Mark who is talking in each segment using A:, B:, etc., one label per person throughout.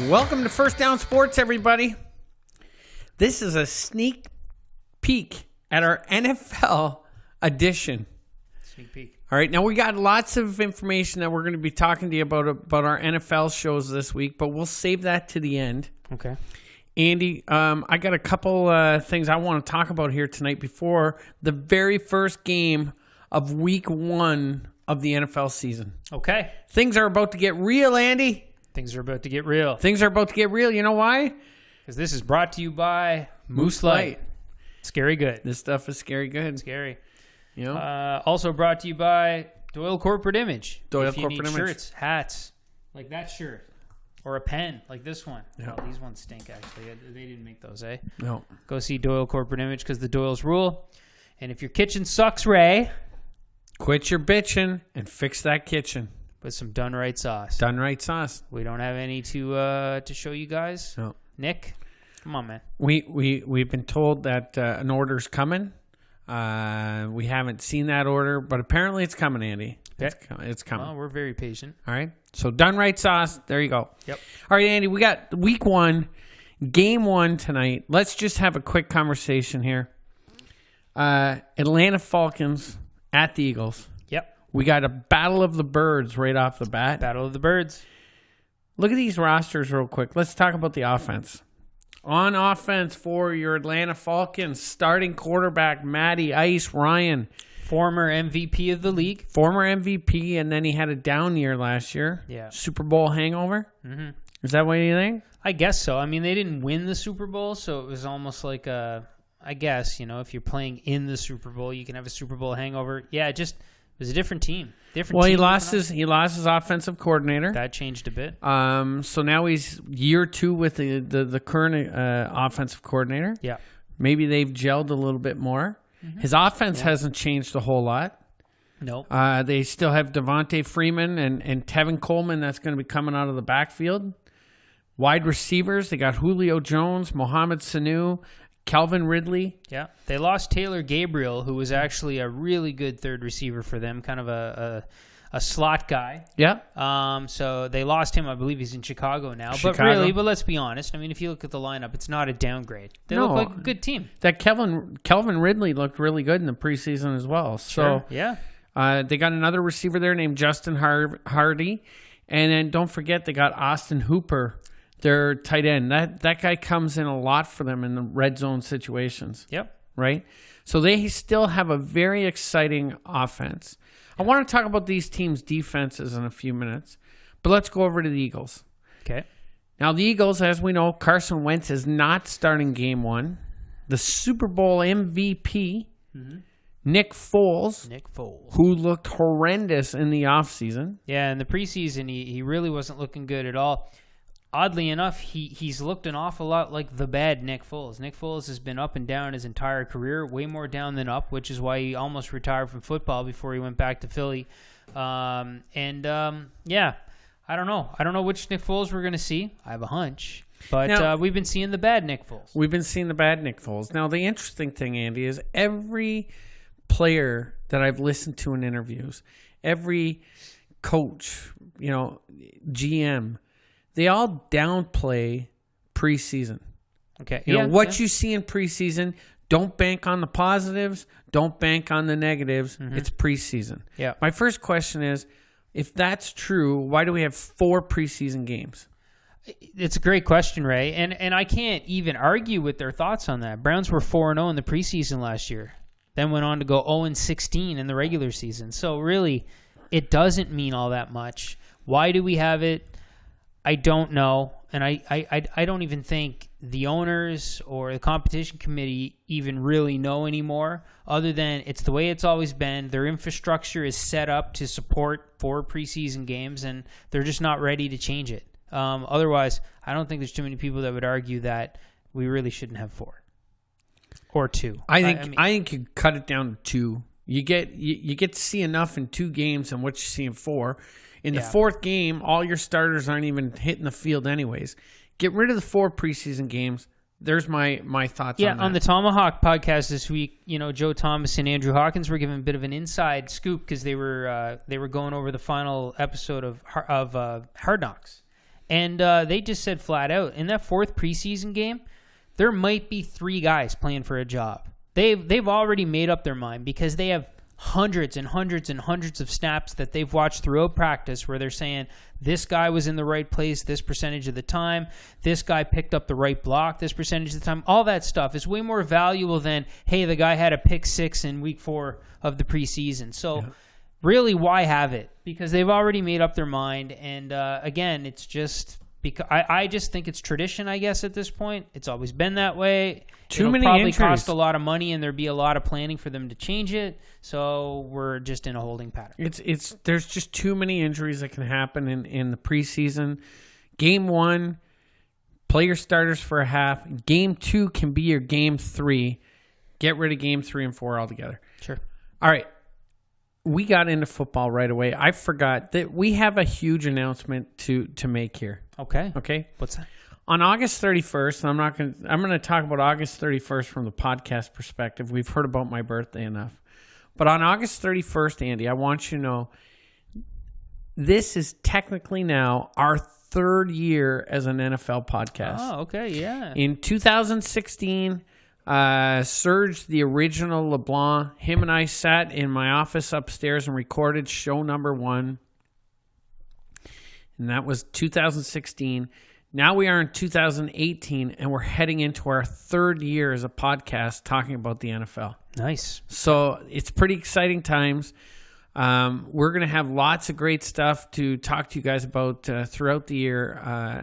A: Welcome to First Down Sports, everybody. This is a sneak peek at our NFL edition.
B: Sneak peek.
A: All right, now we got lots of information that we're going to be talking to you about our NFL shows this week, but we'll save that to the end.
B: Okay.
A: Andy, I got a couple things I want to talk about here tonight before the very first game of Week 1 of the NFL season.
B: Okay.
A: Things are about to get real, Andy.
B: Things are about to get real.
A: Things are about to get real. You know why?
B: Because this is brought to you by Moose Light. Scary good.
A: This stuff is scary good.
B: Scary.
A: You know?
B: Also brought to you by Doyle Corporate Image.
A: Doyle
B: if you
A: Corporate
B: need
A: Image.
B: shirts, hats, like that shirt. Or a pen, like this one.
A: Yeah.
B: Oh, these ones stink, actually. They didn't make those, eh?
A: No.
B: Go see Doyle Corporate Image because the Doyles rule. And if your kitchen sucks, Ray,
A: Quit your bitching and fix that kitchen.
B: with some Done Right sauce.
A: Done right sauce.
B: We don't have any to show you guys.
A: No.
B: Nick, come on, man.
A: We've been told that an order's coming. We haven't seen that order, but apparently it's coming, Andy.
B: Okay.
A: It's coming.
B: Well, we're very patient.
A: All right. So done right sauce. There you go.
B: Yep.
A: All right, Andy, we got week 1, game 1 tonight. Let's just have a quick conversation here. Atlanta Falcons at the Eagles.
B: Yep.
A: We got a battle of the birds right off the bat.
B: Battle of the Birds.
A: Look at these rosters real quick. Let's talk about the offense. On offense for your Atlanta Falcons, starting quarterback Matty Ice Ryan.
B: Former MVP of the league.
A: Former MVP, and then he had a down year last year.
B: Yeah.
A: Super Bowl hangover.
B: Mm-hmm.
A: Is that what you think?
B: I guess so. I mean, they didn't win the Super Bowl, so it was almost like I guess, if you're playing in the Super Bowl, you can have a Super Bowl hangover. Yeah, it was a different team.
A: Well, he lost his offensive coordinator.
B: That changed a bit.
A: So now he's year 2 with the current offensive coordinator.
B: Yeah.
A: Maybe they've gelled a little bit more. Mm-hmm. His offense hasn't changed a whole lot.
B: Nope.
A: They still have Devontae Freeman and Tevin Coleman that's going to be coming out of the backfield. Wide receivers, they got Julio Jones, Mohamed Sanu, Calvin Ridley.
B: Yeah. They lost Taylor Gabriel, who was actually a really good third receiver for them, kind of a slot guy.
A: Yeah.
B: So they lost him. I believe he's in Chicago now.
A: Chicago.
B: But let's be honest. I mean, if you look at the lineup, it's not a downgrade. They
A: No.
B: look like a good team.
A: That Calvin Ridley looked really good in the preseason as well. So
B: Sure. Yeah.
A: They got another receiver there named Justin Hardy. And then don't forget they got Austin Hooper, their tight end. That guy comes in a lot for them in the red zone situations.
B: Yep.
A: Right? So they still have a very exciting offense. I want to talk about these teams' defenses in a few minutes, but let's go over to the Eagles.
B: Okay.
A: Now, the Eagles, as we know, Carson Wentz is not starting game 1. The Super Bowl MVP, Nick Foles, who looked horrendous in the offseason.
B: Yeah, in the preseason, he really wasn't looking good at all. Oddly enough, he's looked an awful lot like the bad Nick Foles. Nick Foles has been up and down his entire career, way more down than up, which is why he almost retired from football before he went back to Philly. Yeah, I don't know. I don't know which Nick Foles we're going to see. I have a hunch. But
A: now,
B: we've been seeing the bad Nick Foles.
A: We've been seeing the bad Nick Foles. Now, the interesting thing, Andy, is every player that I've listened to in interviews, every coach, GM, they all downplay preseason.
B: Okay.
A: You see in preseason, don't bank on the positives, don't bank on the negatives. Mm-hmm. It's preseason.
B: Yeah.
A: My first question is, if that's true, why do we have 4 preseason games?
B: It's a great question, Ray. And I can't even argue with their thoughts on that. Browns were 4-0 in the preseason last year, then went on to go 0-16 in the regular season. So really, it doesn't mean all that much. Why do we have it? I don't know, and I don't even think the owners or the competition committee even really know anymore, other than it's the way it's always been. Their infrastructure is set up to support 4 preseason games, and they're just not ready to change it. Otherwise, I don't think there's too many people that would argue that we really shouldn't have 4 or 2.
A: I think you cut it down to 2. You get to see enough in 2 games and what you see in 4. In the 4th game, all your starters aren't even hitting the field anyways. Get rid of the 4 preseason games. There's my thoughts on that.
B: Yeah, on the Tomahawk podcast this week, Joe Thomas and Andrew Hawkins were giving a bit of an inside scoop because they were going over the final episode of Hard Knocks. And they just said flat out, in that fourth preseason game, there might be 3 guys playing for a job. They've already made up their mind because they have hundreds and hundreds and hundreds of snaps that they've watched throughout practice where they're saying this guy was in the right place this percentage of the time, this guy picked up the right block this percentage of the time. All that stuff is way more valuable than, hey, the guy had a pick 6 in week 4 of the preseason. So really, why have it? Because they've already made up their mind. And again, it's just because I just think it's tradition, I guess, at this point. It's always been that way.
A: Too many
B: probably
A: injuries.
B: cost a lot of money, and there'd be a lot of planning for them to change it. So we're just in a holding pattern.
A: There's just too many injuries that can happen in the preseason. Game 1, play your starters for a half. Game 2 can be your game 3. Get rid of game 3 and 4 altogether.
B: Sure.
A: All right. We got into football right away. I forgot that we have a huge announcement to make here.
B: Okay.
A: Okay?
B: What's that?
A: On August 31st, I'm going to talk about August 31st from the podcast perspective. We've heard about my birthday enough. But on August 31st, Andy, I want you to know this is technically now our 3rd year as an NFL podcast.
B: Oh, okay, yeah.
A: In 2016, Serge, the original LeBlanc, him and I sat in my office upstairs and recorded show number 1. And that was 2016. Now we are in 2018, and we're heading into our 3rd year as a podcast talking about the NFL.
B: Nice.
A: So it's pretty exciting times. We're going to have lots of great stuff to talk to you guys about throughout the year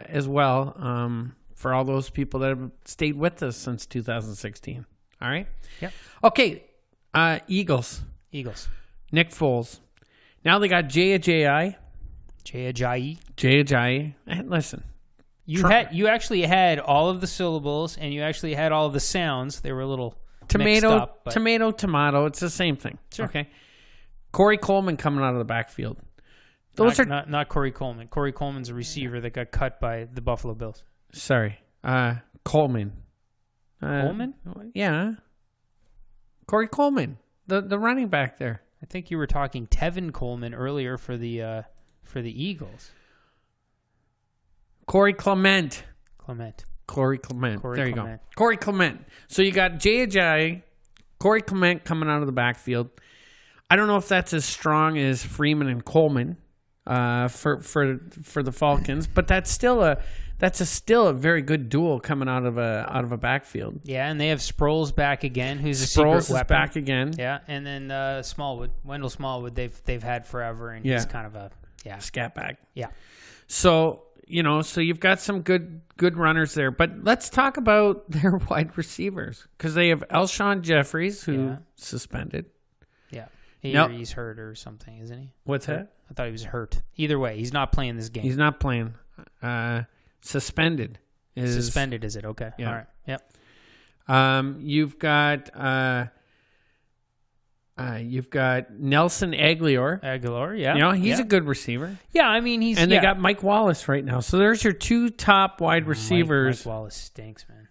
A: as well, for all those people that have stayed with us since 2016. All right?
B: Yep.
A: Okay, Eagles. Nick Foles. Now they got Jay Ajayi.
B: Jay Ajayi.
A: Jay Ajayi. And listen.
B: You actually had all of the syllables, and you actually had all of the sounds. They were a little mixed
A: Tomato,
B: up, but
A: tomato. It's the same thing.
B: Sure.
A: Okay. Corey Coleman coming out of the backfield.
B: not Corey Coleman. Corey Coleman's a receiver that got cut by the Buffalo Bills.
A: Sorry. Coleman.
B: Coleman?
A: Yeah. Corey Coleman, the running back there.
B: I think you were talking Tevin Coleman earlier for the Eagles.
A: Corey Clement.
B: Corey
A: There you
B: Clement.
A: go. Corey Clement. So you got Jay Ajayi, Corey Clement coming out of the backfield. I don't know if that's as strong as Freeman and Coleman for the Falcons, but that's still a very good duel coming out of a backfield.
B: Yeah, and they have Sproles back again, who's a
A: Sproles
B: secret
A: is
B: weapon.
A: back again.
B: Yeah, and then Smallwood, Wendell Smallwood, they've had forever, and he's kind of a
A: scat back.
B: Yeah.
A: So you've got some good runners there, but let's talk about their wide receivers because they have Alshon Jeffries, who suspended.
B: Yeah.
A: Nope.
B: He's hurt or something, isn't he?
A: What's that?
B: I thought he was hurt. Either way, he's not playing this game.
A: He's not playing. Suspended.
B: Suspended, is it? Okay.
A: Yeah.
B: All right. Yep.
A: You've got Nelson Aguilar.
B: Yeah.
A: He's a good receiver.
B: Yeah, I mean, he's...
A: And they got Mike Wallace right now. So there's your 2 top wide receivers.
B: Mike Wallace stinks, man.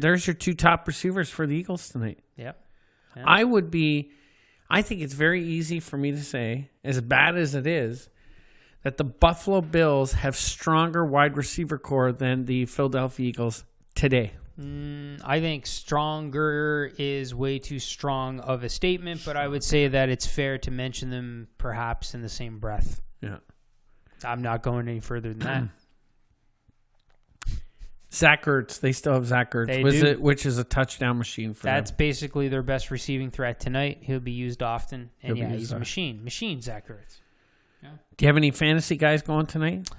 A: There's your 2 top receivers for the Eagles tonight.
B: Yep. Yeah.
A: I think it's very easy for me to say, as bad as it is, that the Buffalo Bills have stronger wide receiver core than the Philadelphia Eagles today.
B: I think stronger is way too strong of a statement, but I would say that it's fair to mention them perhaps in the same breath.
A: Yeah.
B: I'm not going any further than that.
A: Zach Ertz, they still have Zach Ertz, which is a touchdown machine for them.
B: That's basically their best receiving threat tonight. He'll be used often, and he's a machine. Machine, Zach Ertz. Yeah.
A: Do you have any fantasy guys going tonight?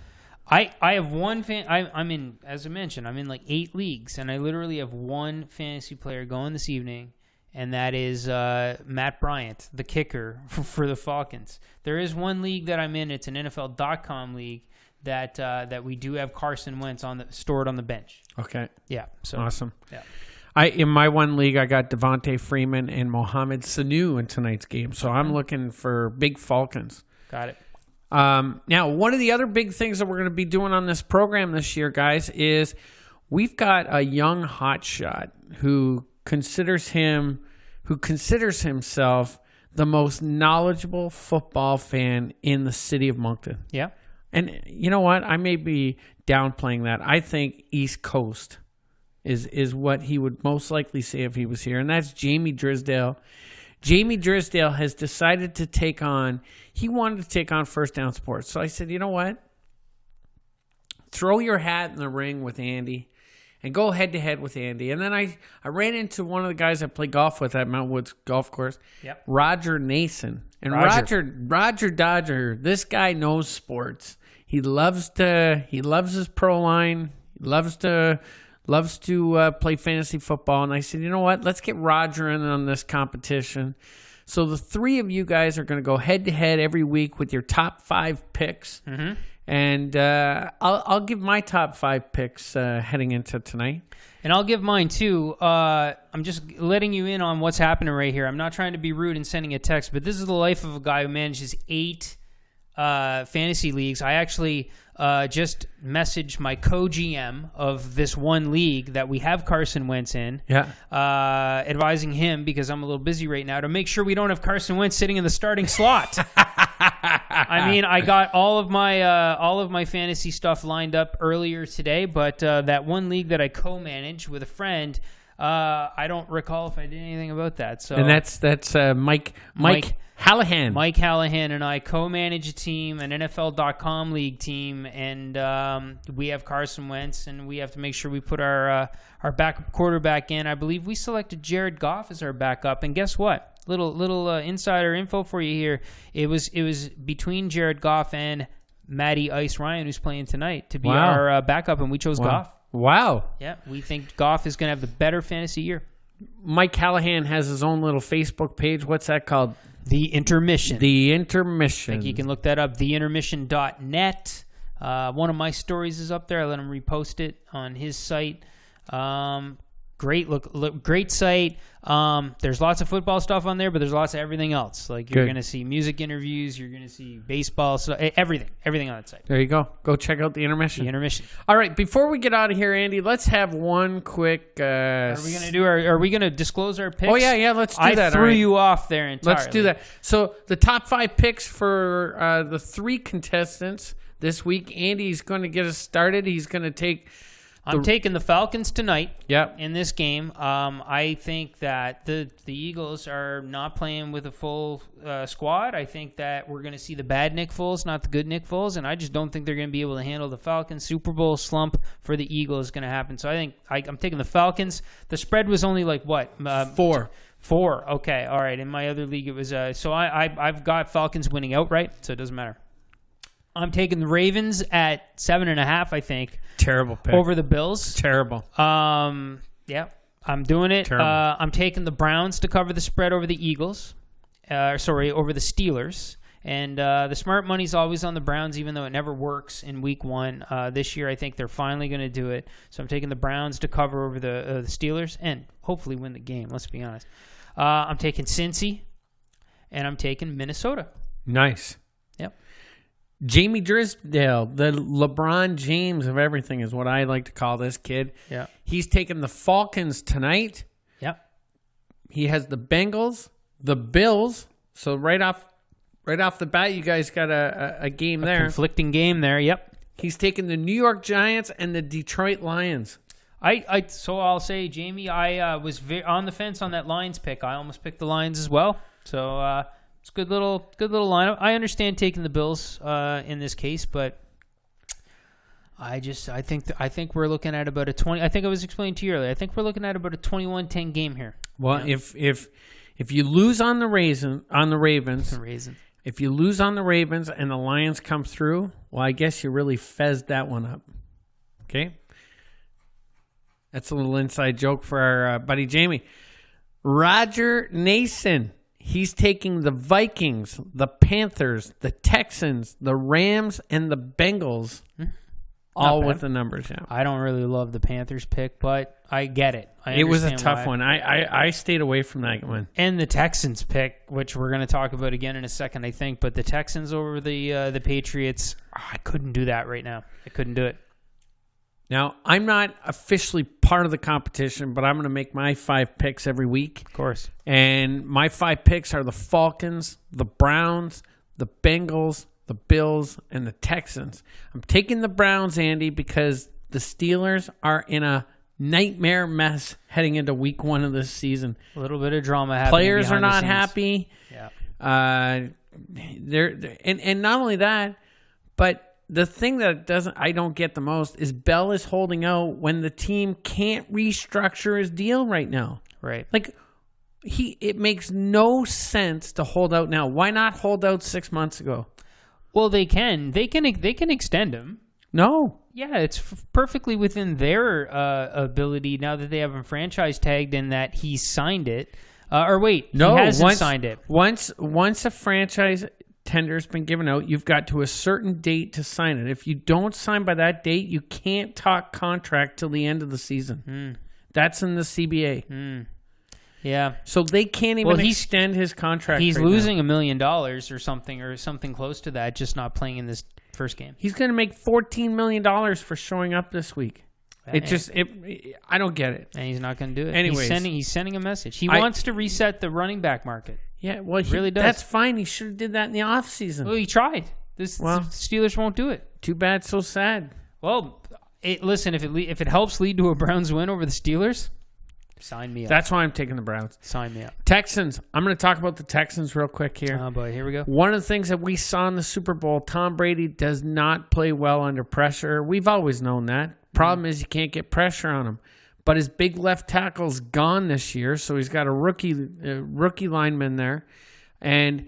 B: I have one fan. I'm in, as I mentioned, I'm in like 8 leagues, and I literally have one fantasy player going this evening, and that is Matt Bryant, the kicker for the Falcons. There is one league that I'm in. It's an NFL.com league that we do have Carson Wentz stored on the bench.
A: Okay.
B: Yeah. So
A: awesome.
B: Yeah.
A: In my one league, I got Devontae Freeman and Mohamed Sanu in tonight's game, so I'm looking for big Falcons.
B: Got it.
A: Now, one of the other big things that we're going to be doing on this program this year, guys, is we've got a young hotshot who considers himself the most knowledgeable football fan in the city of Moncton.
B: Yeah.
A: And you know what? I may be downplaying that. I think East Coast is what he would most likely say if he was here, and that's Jamie Drysdale. Jamie Drysdale has decided to take on, he wanted to take on First Down Sports. So I said, you know what? Throw your hat in the ring with Andy and go head-to-head with Andy. And then I ran into one of the guys I play golf with at Mount Woods Golf Course, Roger Nason. And Roger Dodger, this guy knows sports. He loves his pro line. He loves to play fantasy football. And I said, you know what? Let's get Roger in on this competition. So the three of you guys are going to go head-to-head every week with your top 5 picks. Mm-hmm. And I'll give my top 5 picks heading into tonight.
B: And I'll give mine too. I'm just letting you in on what's happening right here. I'm not trying to be rude and sending a text, but this is the life of a guy who manages 8 fantasy leagues. I actually just messaged my co-GM of this one league that we have Carson Wentz in, advising him, because I'm a little busy right now, to make sure we don't have Carson Wentz sitting in the starting slot. I mean, I got all of my fantasy stuff lined up earlier today, but that one league that I co-manage with a friend, I don't recall if I did anything about that. So,
A: and that's Mike Hallahan.
B: Mike Hallahan and I co-manage a team, an NFL.com league team, and we have Carson Wentz, and we have to make sure we put our backup quarterback in. I believe we selected Jared Goff as our backup, and guess what? Little insider info for you here. It was between Jared Goff and Matty Ice Ryan, who's playing tonight, to be our backup, and we chose Goff.
A: Wow.
B: Yeah, we think Goff is going to have the better fantasy year.
A: Mike Callahan has his own little Facebook page. What's that called?
B: The Intermission.
A: The Intermission.
B: I think you can look that up, theintermission.net. One of my stories is up there. I let him repost it on his site. Great site. There's lots of football stuff on there, but there's lots of everything else. Like you're going to see music interviews, you're going to see baseball, so everything on that site.
A: There you go. Go check out the Intermission.
B: The Intermission.
A: All right, before we get out of here, Andy, let's have one quick.
B: Are we going to do are we going to disclose our picks?
A: Oh yeah, let's do that.
B: I threw you off there entirely.
A: Let's do that. So the top 5 picks for the 3 contestants this week. Andy's going to get us started. He's going to take.
B: I'm taking the Falcons tonight.
A: Yep.
B: In this game, I think that the Eagles are not playing with a full squad. I think that we're going to see the bad Nick Foles, not the good Nick Foles, and I just don't think they're going to be able to handle the Falcons. Super Bowl slump for the Eagles is going to happen. So I think I'm taking the Falcons. The spread was only like what?
A: 4.
B: 4. Okay. All right. In my other league, it was so I've got Falcons winning outright, so it doesn't matter. I'm taking the Ravens at 7.5, I think.
A: Terrible pick.
B: Over the Bills.
A: Terrible.
B: Yeah, I'm doing it. I'm taking the Browns to cover the spread over the Eagles. Over the Steelers. And the smart money's always on the Browns, even though it never works in week 1. This year, I think they're finally going to do it. So I'm taking the Browns to cover over the Steelers and hopefully win the game, let's be honest. I'm taking Cincy, and I'm taking Minnesota.
A: Nice.
B: Yep.
A: Jamie Drysdale, the LeBron James of everything is what I like to call this kid.
B: Yeah.
A: He's taking the Falcons tonight.
B: Yep.
A: He has the Bengals, the Bills. So right off the bat, you guys got a game there.
B: Conflicting game there, yep.
A: He's taking the New York Giants and the Detroit Lions.
B: So I'll say, Jamie, I was on the fence on that Lions pick. I almost picked the Lions as well. So it's a good little lineup. I understand taking the Bills in this case, but I think we're looking at about a 20. I think I was explaining to you earlier. I think we're looking at about a 21-10 game here.
A: Well, if you lose on the Ravens, if you lose on the Ravens and the Lions come through, well, I guess you really fezzed that one up. Okay, that's a little inside joke for our buddy Jamie. Roger Nason. He's taking the Vikings, the Panthers, the Texans, the Rams, and the Bengals, all with the numbers. Yeah.
B: I don't really love the Panthers pick, but I get it.
A: It was a tough one. I stayed away from that one.
B: And the Texans pick, which we're going to talk about again in a second, I think. But the Texans over the Patriots, I couldn't do that right now. I couldn't do it.
A: Now, I'm not officially part of the competition, but I'm going to make my 5 picks every week.
B: Of course.
A: And my 5 picks are the Falcons, the Browns, the Bengals, the Bills, and the Texans. I'm taking the Browns, Andy, because the Steelers are in a nightmare mess heading into week 1 of this season.
B: A little bit of drama happening.
A: Players are
B: behind the
A: not
B: scenes.
A: happy.
B: Yeah.
A: And not only that, but the thing that I don't get the most is Bell is holding out when the team can't restructure his deal right now.
B: Right.
A: Like, it makes no sense to hold out now. Why not hold out 6 months ago?
B: Well, they can extend him.
A: No.
B: Yeah, it's perfectly within their ability now that they have him franchise tagged and that he signed it. Or wait,
A: No,
B: he hasn't signed it.
A: Once a franchise tender's been given out, you've got to a certain date to sign it. If you don't sign by that date, you can't talk contract till the end of the season. That's in the CBA.
B: Yeah.
A: So they can't even extend his contract.
B: He's
A: right
B: losing
A: now.
B: $1 million or something close to that, just not playing in this first game.
A: He's going to make $14 million for showing up this week. I don't get it.
B: And he's not going to do it.
A: Anyways.
B: He's sending a message. He wants to reset the running back market.
A: Yeah, well, he
B: really does.
A: That's fine. He should have did that in the offseason.
B: Well, he tried. The Steelers won't do it.
A: Too bad, so sad.
B: Well, listen, if it helps lead to a Browns win over the Steelers, sign me up.
A: That's why I'm taking the Browns.
B: Sign me up.
A: Texans. I'm going to talk about the Texans real quick here.
B: Oh, boy. Here we go.
A: One of the things that we saw in the Super Bowl, Tom Brady does not play well under pressure. We've always known that. Problem is you can't get pressure on him. But his big left tackle's gone this year, so he's got a rookie lineman there. And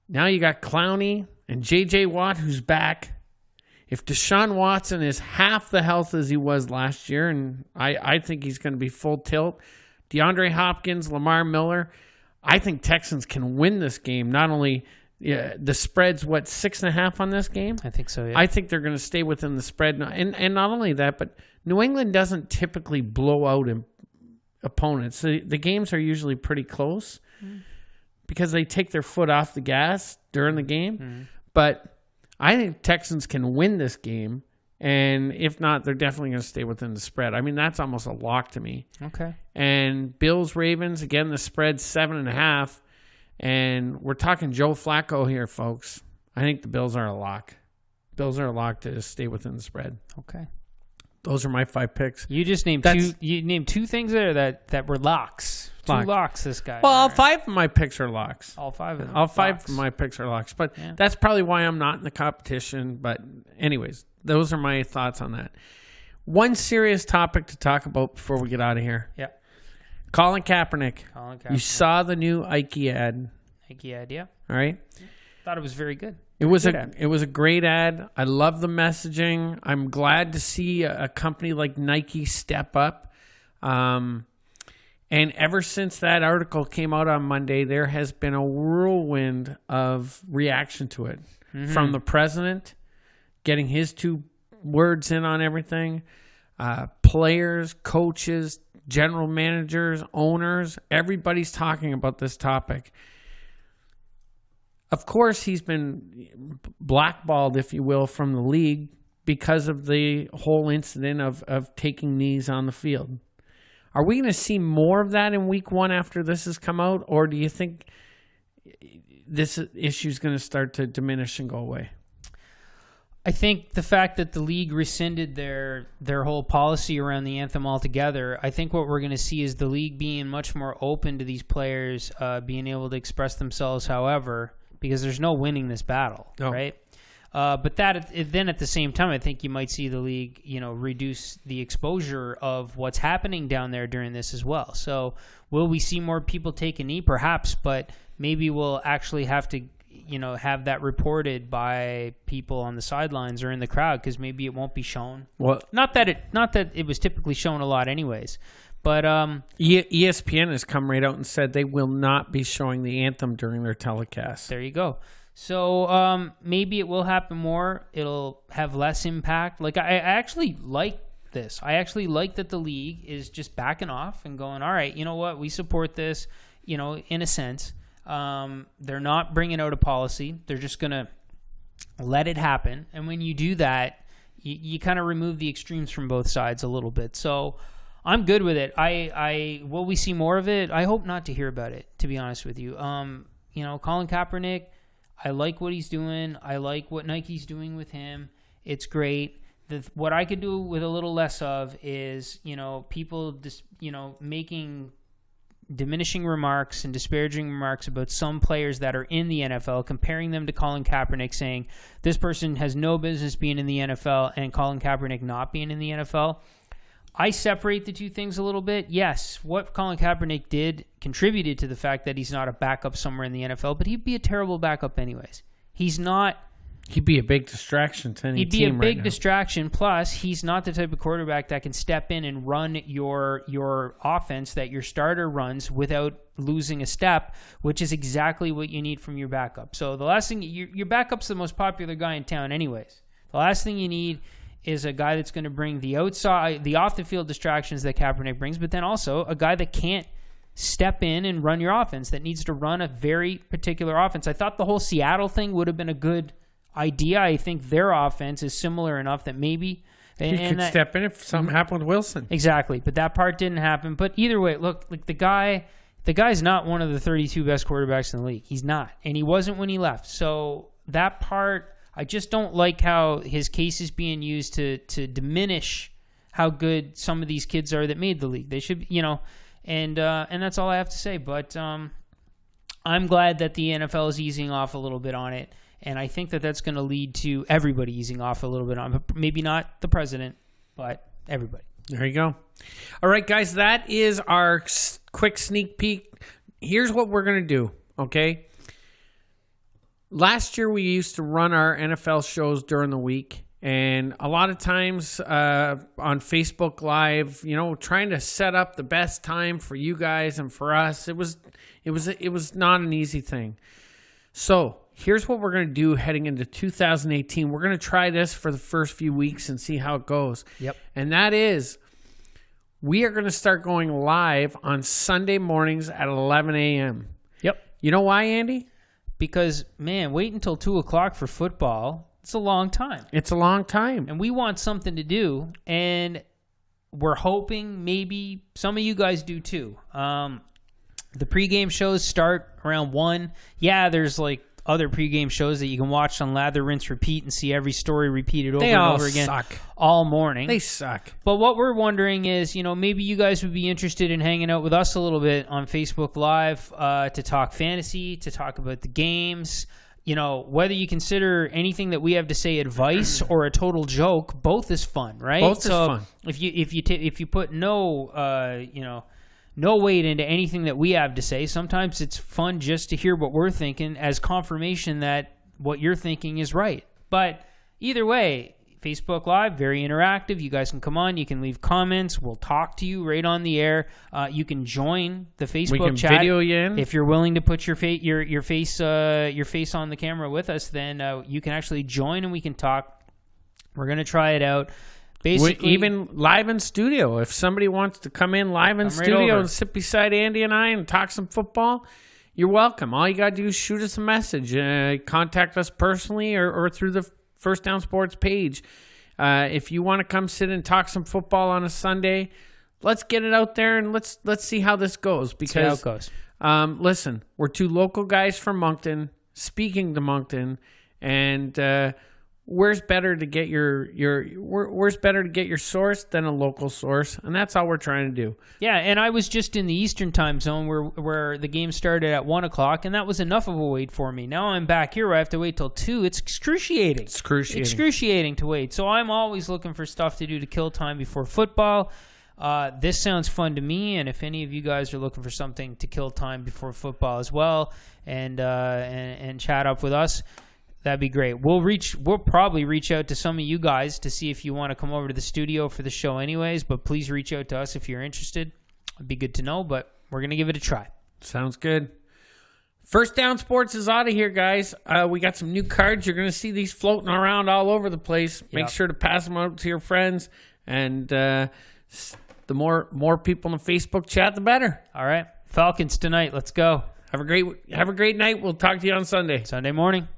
A: now you got Clowney and J.J. Watt, who's back. If Deshaun Watson is half the health as he was last year, and I think he's going to be full tilt, DeAndre Hopkins, Lamar Miller, I think Texans can win this game. Not only the spread's, 6.5 on this game?
B: I think so, yeah.
A: I think they're going to stay within the spread. And not only that, but New England doesn't typically blow out opponents. The games are usually pretty close because they take their foot off the gas during the game. But I think Texans can win this game. And if not, they're definitely going to stay within the spread. I mean, that's almost a lock to me.
B: Okay.
A: And Bills-Ravens, again, the spread's 7.5. And we're talking Joe Flacco here, folks. I think the Bills are a lock. Bills are a lock to stay within the spread.
B: Okay.
A: Those are my 5 picks.
B: You just named two. You named 2 things there that were locks.
A: Lock.
B: 2 locks. This guy.
A: Well, all 5 of my picks are locks.
B: All 5 of them.
A: All 5
B: locks.
A: of my picks are locks. But that's probably why I'm not in the competition. But anyways, those are my thoughts on that. One serious topic to talk about before we get out of here.
B: Yeah.
A: Colin Kaepernick.
B: You
A: You saw the new Ike ad.
B: Ike ad, yeah.
A: All right.
B: Thought it was very good.
A: It was a great ad. I love the messaging. I'm glad to see a company like Nike step up. And ever since that article came out on Monday, there has been a whirlwind of reaction to it. From the president getting his 2 words in on everything, players, coaches, general managers, owners, everybody's talking about this topic. Of course, he's been blackballed, if you will, from the league because of the whole incident of taking knees on the field. Are we going to see more of that in week 1 after this has come out, or do you think this issue is going to start to diminish and go away?
B: I think the fact that the league rescinded their whole policy around the anthem altogether, I think what we're going to see is the league being much more open to these players being able to express themselves however, because there's no winning this battle, right? But then at the same time, I think you might see the league, reduce the exposure of what's happening down there during this as well. So will we see more people take a knee? Perhaps, but maybe we'll actually have to, have that reported by people on the sidelines or in the crowd, because maybe it won't be shown.
A: Well,
B: not that it was typically shown a lot anyways. But
A: ESPN has come right out and said they will not be showing the anthem during their telecast.
B: There you go. So maybe it will happen more. It'll have less impact. Like I actually like this. I actually like that the league is just backing off and going, all right, you know what? We support this, in a sense. They're not bringing out a policy. They're just going to let it happen. And when you do that, you kind of remove the extremes from both sides a little bit. So I'm good with it. Will we see more of it? I hope not to hear about it, to be honest with you. Colin Kaepernick, I like what he's doing. I like what Nike's doing with him. It's great. What I could do with a little less of is, people just, making diminishing remarks and disparaging remarks about some players that are in the NFL, comparing them to Colin Kaepernick, saying this person has no business being in the NFL and Colin Kaepernick not being in the NFL. I separate the two things a little bit. Yes, what Colin Kaepernick did contributed to the fact that he's not a backup somewhere in the NFL, but he'd be a terrible backup anyways. He's not.
A: He'd be a big distraction to any
B: He'd be
A: team
B: a big
A: right
B: distraction. Plus, he's not the type of quarterback that can step in and run your offense that your starter runs without losing a step, which is exactly what you need from your backup. So the last thing, your backup's the most popular guy in town anyways. The last thing you need is a guy that's going to bring the off-the-field distractions that Kaepernick brings, but then also a guy that can't step in and run your offense, that needs to run a very particular offense. I thought the whole Seattle thing would have been a good idea. I think their offense is similar enough that maybe
A: He could step in if something happened with Wilson.
B: Exactly, but that part didn't happen. But either way, look, like the guy's not one of the 32 best quarterbacks in the league. He's not, and he wasn't when he left. So that part, I just don't like how his case is being used to diminish how good some of these kids are that made the league. They should, and that's all I have to say. But I'm glad that the NFL is easing off a little bit on it. And I think that that's going to lead to everybody easing off a little bit on it. Maybe not the president, but everybody.
A: There you go. All right, guys, that is our quick sneak peek. Here's what we're going to do, okay? Last year, we used to run our NFL shows during the week. And a lot of times on Facebook Live, trying to set up the best time for you guys and for us, it was not an easy thing. So here's what we're going to do heading into 2018. We're going to try this for the first few weeks and see how it goes.
B: Yep.
A: And that is, we are going to start going live on Sunday mornings at 11 a.m.
B: Yep.
A: You know why, Andy?
B: Because, man, wait until 2 o'clock for football. It's a long time.
A: It's a long time.
B: And we want something to do. And we're hoping maybe some of you guys do too. The pregame shows start around 1. Yeah, there's like other pregame shows that you can watch on Lather, Rinse, Repeat and see every story repeated over and over again
A: suck.
B: all morning.
A: They suck.
B: But what we're wondering is, maybe you guys would be interested in hanging out with us a little bit on Facebook Live to talk fantasy, to talk about the games. Whether you consider anything that we have to say advice or a total joke, both is fun, right?
A: Both is fun.
B: If you put no weight into anything that we have to say, sometimes it's fun just to hear what we're thinking as confirmation that what you're thinking is right. But either way, Facebook Live, very interactive. You guys can come on. You can leave comments. We'll talk to you right on the air. You can join the Facebook
A: we can
B: chat.
A: Video you in.
B: If you're willing to put your face on the camera with us, then you can actually join and we can talk. We're going to try it out. Basically,
A: even live in studio. If somebody wants to come in live in studio and sit beside Andy and I and talk some football, you're welcome. All you got to do is shoot us a message. Contact us personally or through the First Down Sports page. If you want to come sit and talk some football on a Sunday, let's get it out there and let's see how this goes. Because listen, we're two local guys from Moncton speaking to Moncton, and where's better to get where's better to get your source than a local source, and that's all we're trying to do.
B: Yeah, and I was just in the Eastern time zone where the game started at 1 o'clock, and that was enough of a wait for me. Now I'm back here where I have to wait till 2. It's excruciating. Excruciating to wait. So I'm always looking for stuff to do to kill time before football. This sounds fun to me, and if any of you guys are looking for something to kill time before football as well, and chat up with us, that'd be great. We'll probably reach out to some of you guys to see if you want to come over to the studio for the show anyways, but please reach out to us if you're interested. It'd be good to know, but we're going to give it a try.
A: Sounds good. First Down Sports is out of here, guys. We got some new cards. You're going to see these floating around all over the place. Make sure to pass them out to your friends, and the more people in the Facebook chat, the better.
B: All right. Falcons tonight. Let's go.
A: Have a great night. We'll talk to you on Sunday
B: morning.